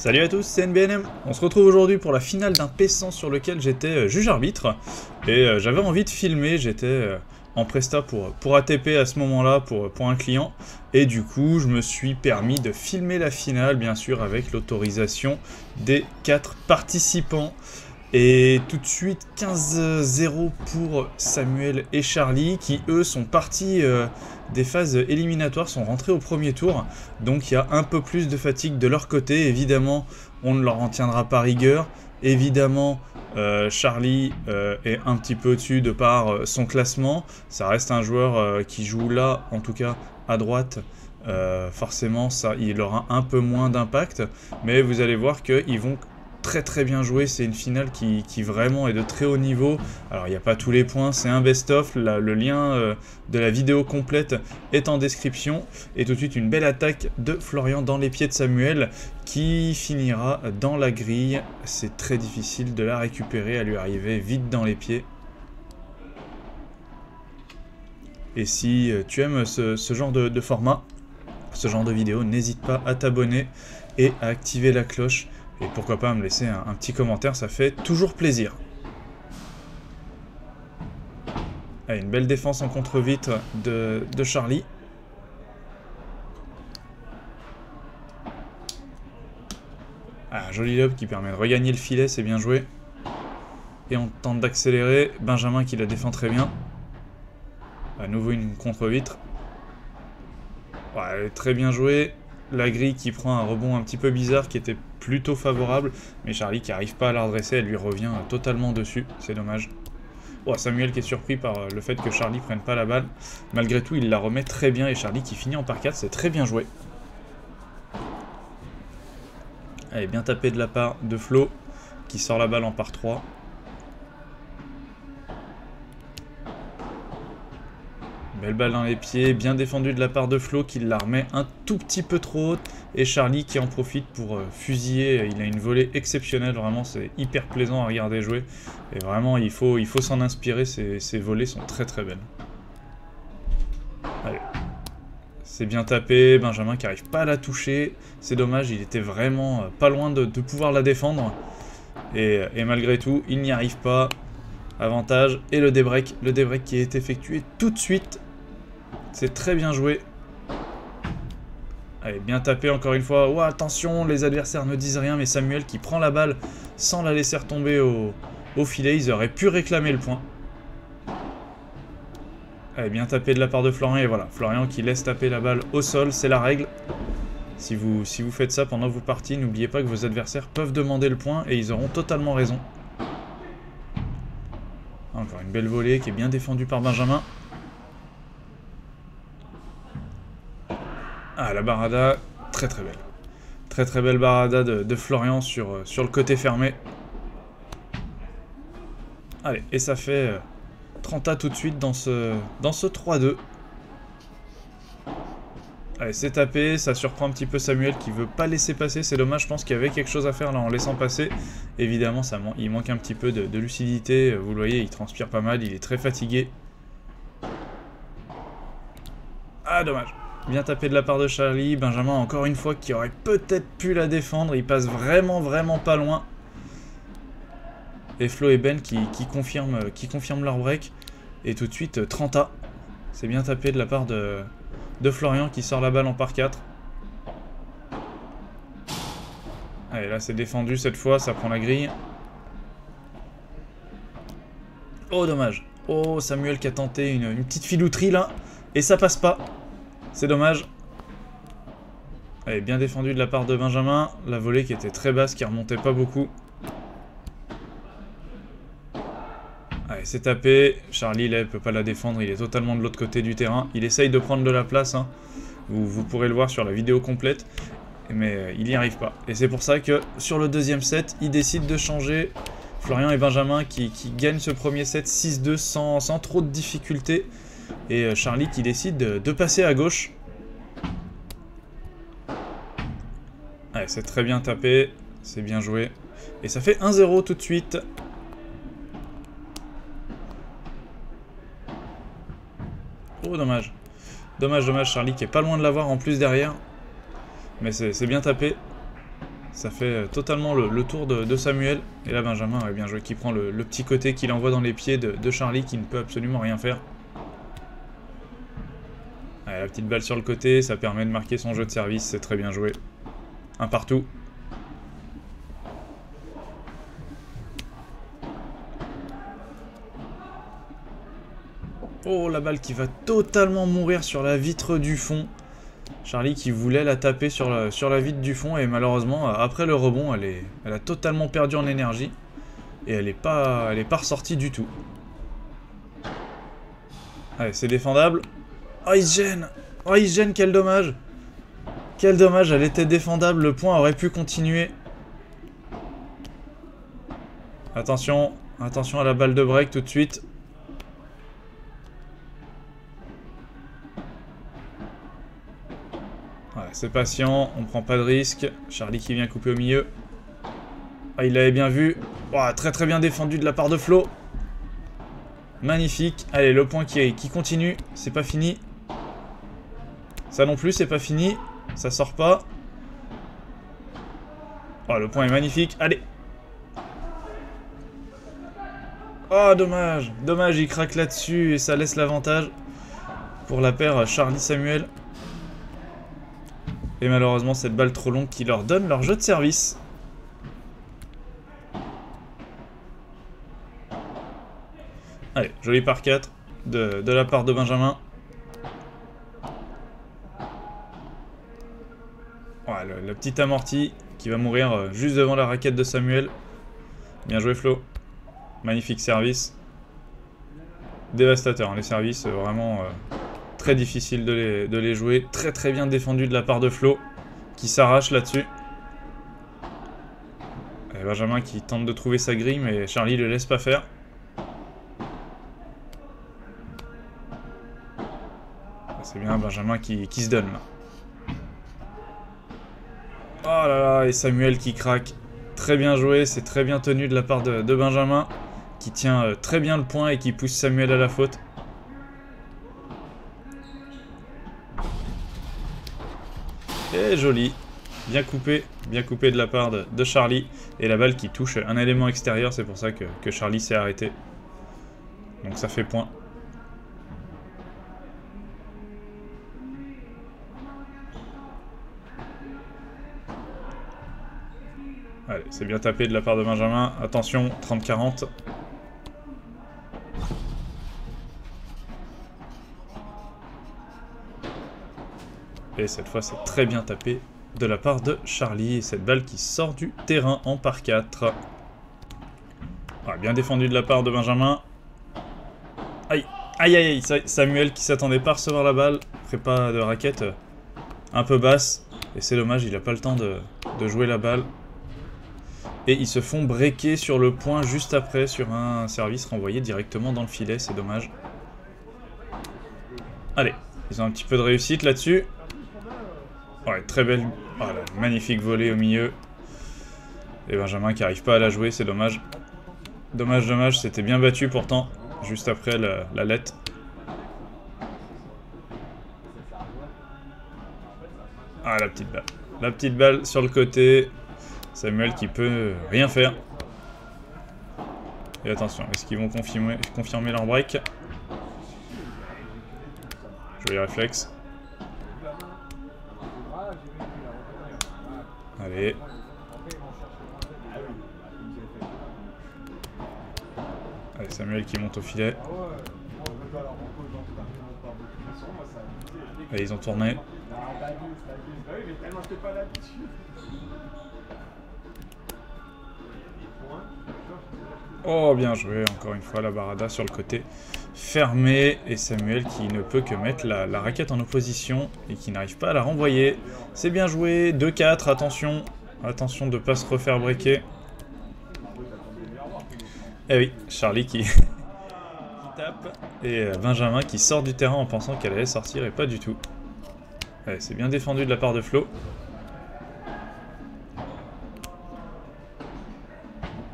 Salut à tous, c'est NBNM. On se retrouve aujourd'hui pour la finale d'un P100 sur lequel j'étais juge arbitre. Et j'avais envie de filmer, j'étais en presta pour ATP à ce moment-là, pour un client. Et du coup, je me suis permis de filmer la finale, bien sûr, avec l'autorisation des 4 participants. Et tout de suite, 15-0 pour Samuel et Charlie, qui eux sont partis des phases éliminatoires, sont rentrés au premier tour. Donc il y a un peu plus de fatigue de leur côté. Évidemment, on ne leur en tiendra pas rigueur. Évidemment, Charlie est un petit peu au-dessus de par son classement. Ça reste un joueur qui joue là, en tout cas à droite. Forcément, ça, il aura un peu moins d'impact. Mais vous allez voir qu'ils vont très bien joué, c'est une finale qui vraiment est de très haut niveau. Alors il n'y a pas tous les points, c'est un best-of, le lien de la vidéo complète est en description. Et tout de suite une belle attaque de Florian dans les pieds de Samuel qui finira dans la grille. C'est très difficile de la récupérer, elle lui arrivait vite dans les pieds. Et si tu aimes ce genre de format, ce genre de vidéo, n'hésite pas à t'abonner et à activer la cloche. Et pourquoi pas me laisser un petit commentaire, ça fait toujours plaisir. Allez, une belle défense en contre-vitre de Charlie. Ah, joli lob qui permet de regagner le filet, c'est bien joué. Et on tente d'accélérer. Benjamin qui la défend très bien. À nouveau une contre-vitre. Ouais, très bien joué. La grille qui prend un rebond un petit peu bizarre qui était plutôt favorable, mais Charlie qui n'arrive pas à la redresser, elle lui revient totalement dessus, c'est dommage. Oh, Samuel qui est surpris par le fait que Charlie prenne pas la balle. Malgré tout, il la remet très bien et Charlie qui finit en par 4, c'est très bien joué. Allez, bien tapé de la part de Flo qui sort la balle en par 3. Belle balle dans les pieds, bien défendu de la part de Flo qui la remet un tout petit peu trop haute. Et Charlie qui en profite pour fusiller, il a une volée exceptionnelle, vraiment c'est hyper plaisant à regarder jouer. Et vraiment il faut s'en inspirer, ces volées sont très belles. Allez, c'est bien tapé, Benjamin qui n'arrive pas à la toucher, c'est dommage, il était vraiment pas loin de pouvoir la défendre. Et malgré tout, il n'y arrive pas. Avantage, et le débreak qui est effectué tout de suite. C'est très bien joué. Allez, bien tapé encore une fois. Oh, attention, les adversaires ne disent rien, mais Samuel qui prend la balle sans la laisser retomber au filet. Ils auraient pu réclamer le point. Allez, bien tapé de la part de Florian, et voilà. Florian qui laisse taper la balle au sol, c'est la règle. Si vous faites ça pendant vos parties, n'oubliez pas que vos adversaires peuvent demander le point, et ils auront totalement raison. Encore une belle volée qui est bien défendue par Benjamin. Ah, la barada, très belle. Très belle barada de Florian sur le côté fermé. Allez, et ça fait 30 tout de suite dans ce 3-2. Allez, c'est tapé, ça surprend un petit peu Samuel qui veut pas laisser passer. C'est dommage, je pense qu'il y avait quelque chose à faire là en laissant passer. Évidemment, il manque un petit peu de lucidité. Vous le voyez, il transpire pas mal, il est très fatigué. Ah, dommage. Bien tapé de la part de Charlie. Benjamin, encore une fois, qui aurait peut-être pu la défendre. Il passe vraiment pas loin. Et Flo et Ben qui confirment leur break. Et tout de suite, 30A. C'est bien tapé de la part de Florian qui sort la balle en par 4. Allez, là c'est défendu cette fois, ça prend la grille. Oh, dommage. Oh, Samuel qui a tenté une petite filouterie là. Et ça passe pas. C'est dommage. Allez, bien défendu de la part de Benjamin. La volée qui était très basse, qui remontait pas beaucoup. Allez, c'est tapé. Charlie, là, il peut pas la défendre. Il est totalement de l'autre côté du terrain. Il essaye de prendre de la place. Hein. Vous pourrez le voir sur la vidéo complète. Mais il n'y arrive pas. Et c'est pour ça que sur le deuxième set, il décide de changer. Florian et Benjamin qui gagnent ce premier set 6-2 sans trop de difficultés. Et Charlie qui décide de passer à gauche. Allez, c'est très bien tapé. C'est bien joué. Et ça fait 1-0 tout de suite. Oh, dommage. Dommage, Charlie qui est pas loin de l'avoir en plus derrière. Mais c'est bien tapé. Ça fait totalement le tour de Samuel. Et là, Benjamin, ouais, bien joué, qui prend le petit côté qu'il envoie dans les pieds de Charlie, qui ne peut absolument rien faire. Allez, la petite balle sur le côté, ça permet de marquer son jeu de service, c'est très bien joué. Un partout. Oh, la balle qui va totalement mourir sur la vitre du fond. Charlie qui voulait la taper sur la vitre du fond et malheureusement, après le rebond, elle a totalement perdu en énergie. Et elle est pas ressortie du tout. Allez, c'est défendable. Oh, il se gêne. Oh, il se gêne, quel dommage. Quel dommage, elle était défendable, le point aurait pu continuer. Attention, attention à la balle de break tout de suite. Ouais, c'est patient, on prend pas de risque. Charlie qui vient couper au milieu. Ah, il l'avait bien vu. Oh, très très bien défendu de la part de Flo. Magnifique. Allez, le point qui continue. C'est pas fini. Ça non plus, c'est pas fini. Ça sort pas. Oh, le point est magnifique. Allez. Oh, dommage. Dommage, il craque là-dessus et ça laisse l'avantage pour la paire Charlie-Samuel. Et malheureusement, cette balle trop longue qui leur donne leur jeu de service. Allez, joli par 4 de la part de Benjamin. Ouais, le petit amorti qui va mourir juste devant la raquette de Samuel. Bien joué Flo. Magnifique service. Dévastateur, hein, les services vraiment très difficile de les jouer. Très très bien défendu de la part de Flo qui s'arrache là-dessus. Benjamin qui tente de trouver sa grille mais Charlie le laisse pas faire. C'est bien Benjamin qui se donne là. Oh là là, et Samuel qui craque. Très bien joué, c'est très bien tenu de la part de Benjamin, qui tient très bien le point et qui pousse Samuel à la faute. Et joli, bien coupé de la part de Charlie. Et la balle qui touche un élément extérieur, c'est pour ça que Charlie s'est arrêté. Donc ça fait point. Allez, c'est bien tapé de la part de Benjamin. Attention, 30-40. Et cette fois, c'est très bien tapé de la part de Charlie. Et cette balle qui sort du terrain en par 4. Ah, bien défendu de la part de Benjamin. Aïe, aïe, aïe, aïe. Samuel qui s'attendait pas à recevoir la balle. Prépa de raquette un peu basse. Et c'est dommage, il n'a pas le temps de jouer la balle. Et ils se font breaker sur le point juste après sur un service renvoyé directement dans le filet, c'est dommage. Allez, ils ont un petit peu de réussite là-dessus. Ouais, très belle, oh, magnifique volée au milieu. Et Benjamin qui n'arrive pas à la jouer, c'est dommage. Dommage, dommage, c'était bien battu pourtant, juste après la lette. Ah, la petite balle. La petite balle sur le côté. Samuel qui peut rien faire. Et attention, est-ce qu'ils vont confirmer leur break? Joli réflexe. Allez. Allez, Samuel qui monte au filet. Allez, ils ont tourné. Oh, bien joué, encore une fois, la barada sur le côté fermé. Et Samuel qui ne peut que mettre la raquette en opposition et qui n'arrive pas à la renvoyer. C'est bien joué, 2-4, attention. Attention de ne pas se refaire breaker. Eh oui, Charlie qui tape. Et Benjamin qui sort du terrain en pensant qu'elle allait sortir et pas du tout. Ouais, c'est bien défendu de la part de Flo.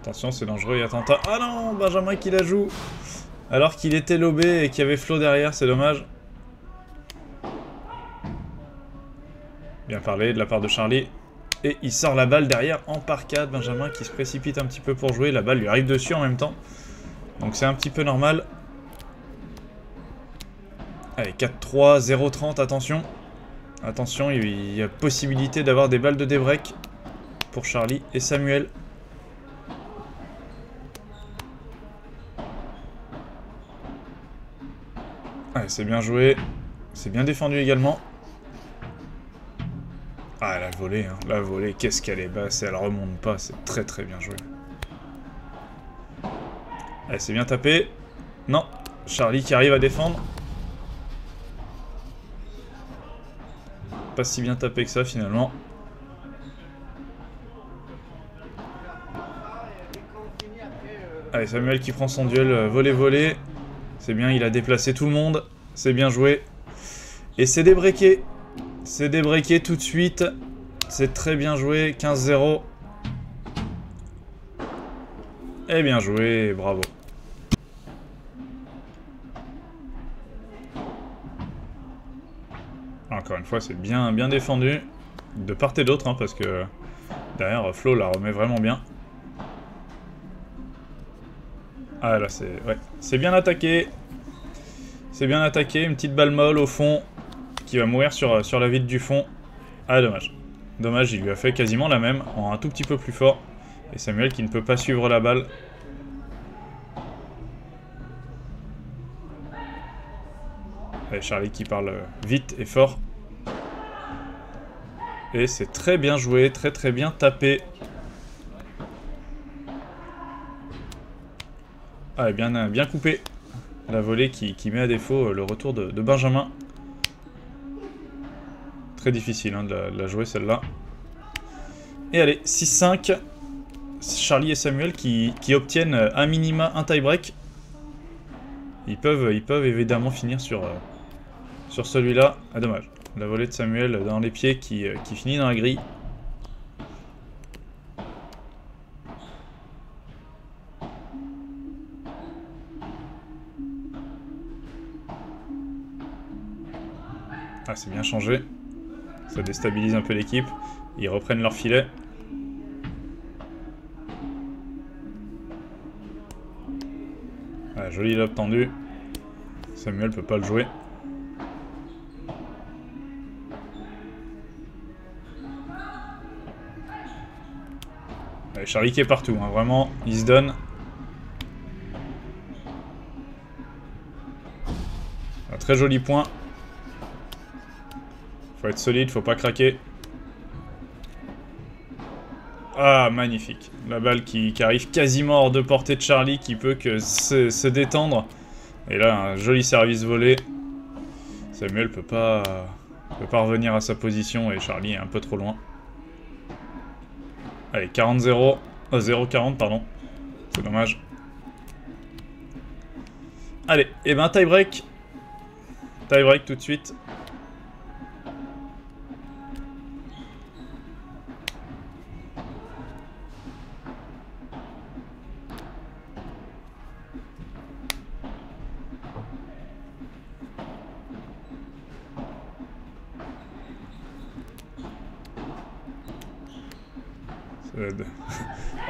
Attention, c'est dangereux et attentat. Ah non, Benjamin qui la joue. Alors qu'il était lobé et qu'il y avait Flo derrière, c'est dommage. Bien parlé de la part de Charlie. Et il sort la balle derrière en parcade. Benjamin qui se précipite un petit peu pour jouer. La balle lui arrive dessus en même temps. Donc c'est un petit peu normal. Allez, 4-3, 0-30, attention. Attention, il y a possibilité d'avoir des balles de débreak pour Charlie et Samuel. Allez, c'est bien joué. C'est bien défendu également. Ah, la volée, hein. La volée, qu'est-ce qu'elle est basse et elle remonte pas. C'est très très bien joué. Allez, c'est bien tapé. Non, Charlie qui arrive à défendre. Pas si bien tapé que ça finalement. Allez, Samuel qui prend son duel volley-volley. C'est bien, il a déplacé tout le monde. C'est bien joué. Et c'est débreaké. C'est débreaké tout de suite. C'est très bien joué. 15-0. Et bien joué, bravo. Encore une fois, c'est bien défendu. De part et d'autre, hein, parce que derrière, Flo la remet vraiment bien. Ah là, c'est... Ouais, c'est bien attaqué. C'est bien attaqué. Une petite balle molle au fond qui va mourir sur la vitre du fond. Ah, dommage. Dommage, il lui a fait quasiment la même, en un tout petit peu plus fort. Et Samuel qui ne peut pas suivre la balle. Allez, Charlie qui parle vite et fort. Et c'est très bien joué, très bien tapé. Ah, bien coupé. La volée qui met à défaut le retour de Benjamin. Très difficile hein, de la jouer celle-là. Et allez, 6-5. Charlie et Samuel qui obtiennent un minima un tie-break. Ils peuvent évidemment finir sur celui-là. Ah, dommage. La volée de Samuel dans les pieds qui finit dans la grille. Ah, c'est bien changé. Ça déstabilise un peu l'équipe. Ils reprennent leur filet. Ah, joli lob tendu. Samuel peut pas le jouer. Allez, Charlie qui est partout, hein, vraiment, il se donne. Un très joli point. Faut être solide, faut pas craquer. Ah, magnifique. La balle qui arrive quasiment hors de portée de Charlie, qui peut que se détendre. Et là, un joli service volé. Samuel peut pas revenir à sa position et Charlie est un peu trop loin. Allez, 40-0. 0-40, pardon. C'est dommage. Allez, et ben tie-break. Tie-break tout de suite.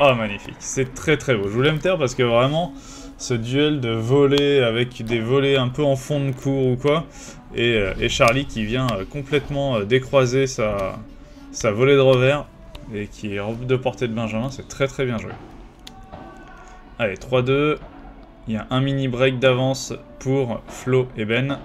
Oh, magnifique. C'est très beau. Je voulais me taire parce que vraiment, ce duel de volée avec des volées un peu en fond de cours ou quoi, et Charlie qui vient complètement décroiser sa volée de revers et qui est de portée de Benjamin, c'est très bien joué. Allez, 3-2. Il y a un mini break d'avance pour Flo et Ben.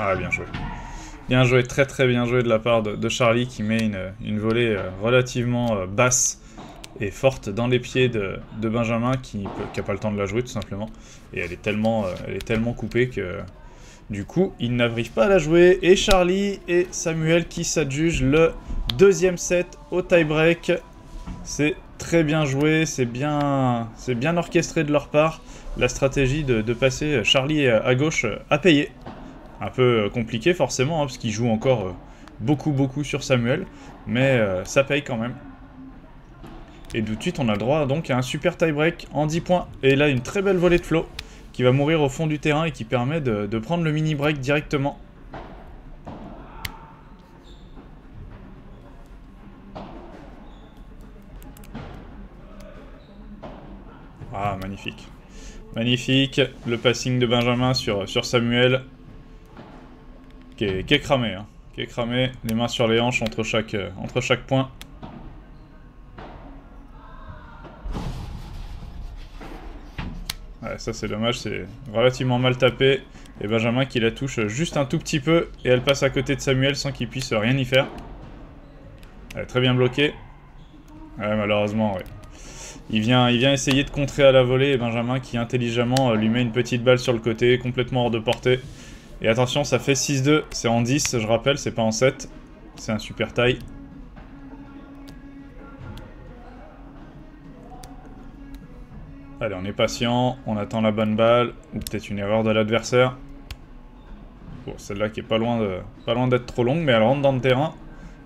Ah, bien joué. Bien joué, très bien joué de la part de Charlie qui met une volée relativement basse et forte dans les pieds de Benjamin qui n'a pas le temps de la jouer tout simplement. Et elle est tellement coupée que du coup il n'arrive pas à la jouer. Et Charlie et Samuel qui s'adjugent le deuxième set au tie-break. C'est très bien joué, c'est bien orchestré de leur part. La stratégie de passer Charlie à gauche a payé. Un peu compliqué forcément, hein, parce qu'il joue encore beaucoup sur Samuel, mais ça paye quand même. Et tout de suite on a le droit donc à un super tie-break en 10 points. Et là une très belle volée de Flo, qui va mourir au fond du terrain et qui permet de prendre le mini break directement. Ah, magnifique. Magnifique, le passing de Benjamin sur Samuel, qui est cramé, hein. Qui est cramé, les mains sur les hanches entre chaque point. Ouais, ça c'est dommage, c'est relativement mal tapé. Et Benjamin qui la touche juste un tout petit peu, et elle passe à côté de Samuel sans qu'il puisse rien y faire. Elle est très bien bloquée. Ouais, malheureusement, ouais. Il vient essayer de contrer à la volée, et Benjamin qui intelligemment lui met une petite balle sur le côté, complètement hors de portée. Et attention, ça fait 6-2, c'est en 10, je rappelle, c'est pas en 7. C'est un super tie. Allez, on est patient, on attend la bonne balle, ou peut-être une erreur de l'adversaire. Bon, celle-là qui est pas loin d'être trop longue, mais elle rentre dans le terrain.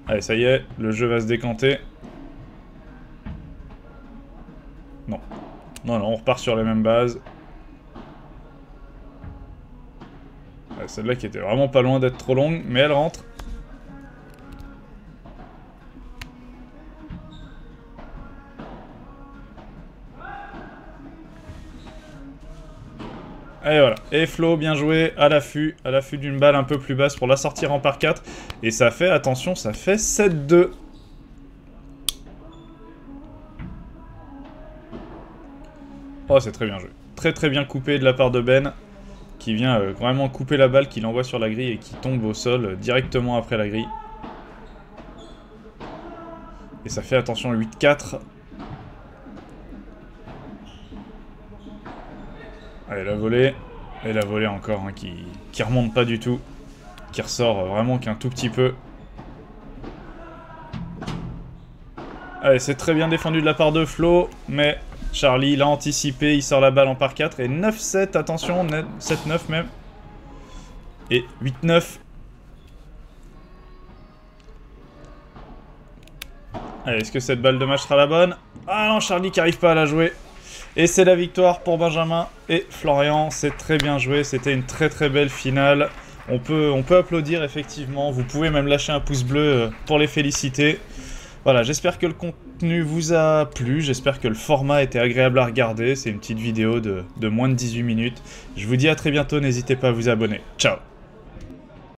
Allez, ça y est, le jeu va se décanter. Non. Non, on repart sur les mêmes bases. Celle-là qui était vraiment pas loin d'être trop longue, mais elle rentre. Et voilà. Et Flo, bien joué, à l'affût d'une balle un peu plus basse pour la sortir en par 4. Et ça fait, attention, ça fait 7-2. Oh, c'est très bien joué. Très très bien coupé de la part de Ben, qui vient vraiment couper la balle, qui l'envoie sur la grille et qui tombe au sol directement après la grille. Et ça fait, attention, 8-4. Allez, la volée. Et la volée encore, hein, qui remonte pas du tout. Qui ressort vraiment qu'un tout petit peu. Allez, c'est très bien défendu de la part de Flo, mais Charlie l'a anticipé, il sort la balle en par 4. Et 9-7, attention, 7-9 même. Et 8-9. Allez, est-ce que cette balle de match sera la bonne? Ah non, Charlie qui n'arrive pas à la jouer. Et c'est la victoire pour Benjamin et Florian. C'est très bien joué, c'était une très très belle finale. On peut applaudir effectivement, vous pouvez même lâcher un pouce bleu pour les féliciter. Voilà, j'espère que le contenu vous a plu, j'espère que le format était agréable à regarder. C'est une petite vidéo de moins de 18 minutes. Je vous dis à très bientôt, n'hésitez pas à vous abonner. Ciao!